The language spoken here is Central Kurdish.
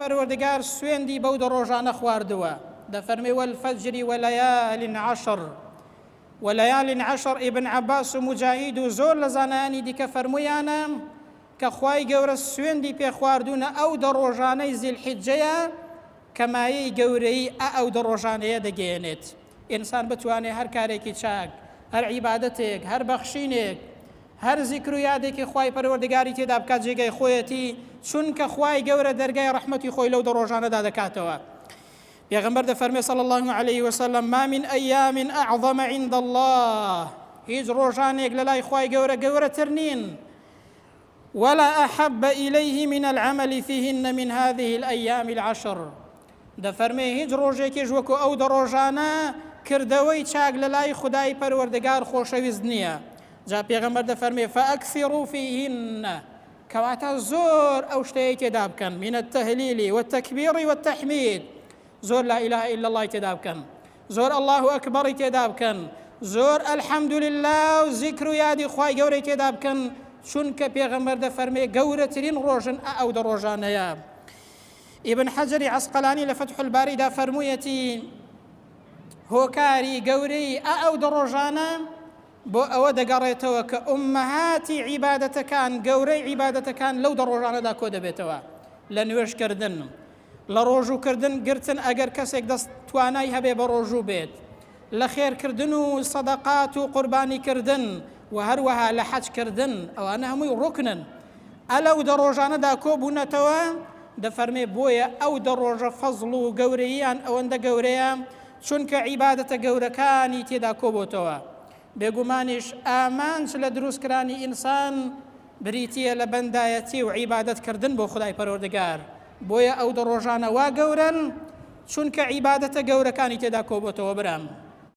پەروەردگار سوێندی بەو دە ڕۆژانە خواردووە دەفەرمێ وەالفەجری وەلەیالین عەشر وليال عشر. ابن عباس و مجاهید و زۆر لە زانایانی دیکە فەرموویانە کە خوای گەورە سوێندی پێ خواردوونە ئەو دە ڕۆژانەی زیلحیجەیە کە مایەی گەورەی ئەو دە ڕۆژانەیە دەگەیەنێت. ئینسان بتوانێت هەر کارێکی چاک، هەر عیبادەتێک، هەر بەخشینێک، هەر زیکر و یادێکی خوای پەروەردگاری تێدا بکات جێگەی خۆیەتی، چونکە خوای گەورە دەرگای ڕەحمەتی خۆی لەو دە ڕۆژانەدا دەکاتەوە. پیغمبر دەفەرمێ صلی الله عليه وسلم ما من أيام أعظم عند الله، هیچ ڕۆژانێک لە لای خوای گەورە گەورەتر نین، ولا أحب إليه من العمل فيهن من هذه الأيام العشر. دەفەرمێ هیچ ڕۆژێکیش وەکو ئەو دە ڕۆژانە کردەوەی چاک لە لای خودای پەروەردگار خۆشەویست نییە. جا پێغەمبەر دەفەرمێ فأكثروا فيهن، کەواتە زۆر ئەو شتەیە تێدا بکەن، من التهليل والتكبير والتحميد، زۆر لا إله إلا الله تێدا بکەن، زۆر الله ئەکبەری تێدا بکەن، زۆر الحەمد لله و زیکر و یادی خوای گەورەی تێدا بکەن، چونکە پێغەمبەر دەفەرمێ گەورەترین ڕۆژن ئەو دە ڕۆژانەیە. ئیبن حەجەری عەسقەلانی لە فەتح الباریدا فەرموویەتی هۆکاری گەورەی ئەو دە ڕۆژانە بۆ ئەوە دەگەڕێتەوە کە ئومەهاتی عیبادەتەکان، گەورەی عیبادەتەکان لەو دە ڕۆژانەدا کۆ دەبێتەوە، لە نوێژکردن، لە ڕۆژووکردن گرتن ئەگەر کەسێک دەست توانای هەبێ بە ڕۆژوو بێت، لە خێرکردن و سەدەقات و قوربانیکردن و هەروەها لە حەجکردن، ئەوانە هەمووی ڕوکنن. ئەلەو دە ڕۆژانەدا کۆبوونەتەوە دەفەرمێ بۆیە ئەو دە ڕۆژە فەزڵ و گەورەییان ئەوەندە گەورەیە چونکە عیبادەتە گەورەکانی تێدا کۆبووتەوە. بێگومانیش ئامانج لە دروستکرانی ئینسان بریتیە لە بەندایەتی و عیبادەتکردن بۆ خودای پەروەردگار. بۆیە ئەو دە ڕۆژانە وا گەورن چونکە عیبادەتە گەورەکانی تێدا کۆبووتەوە برام.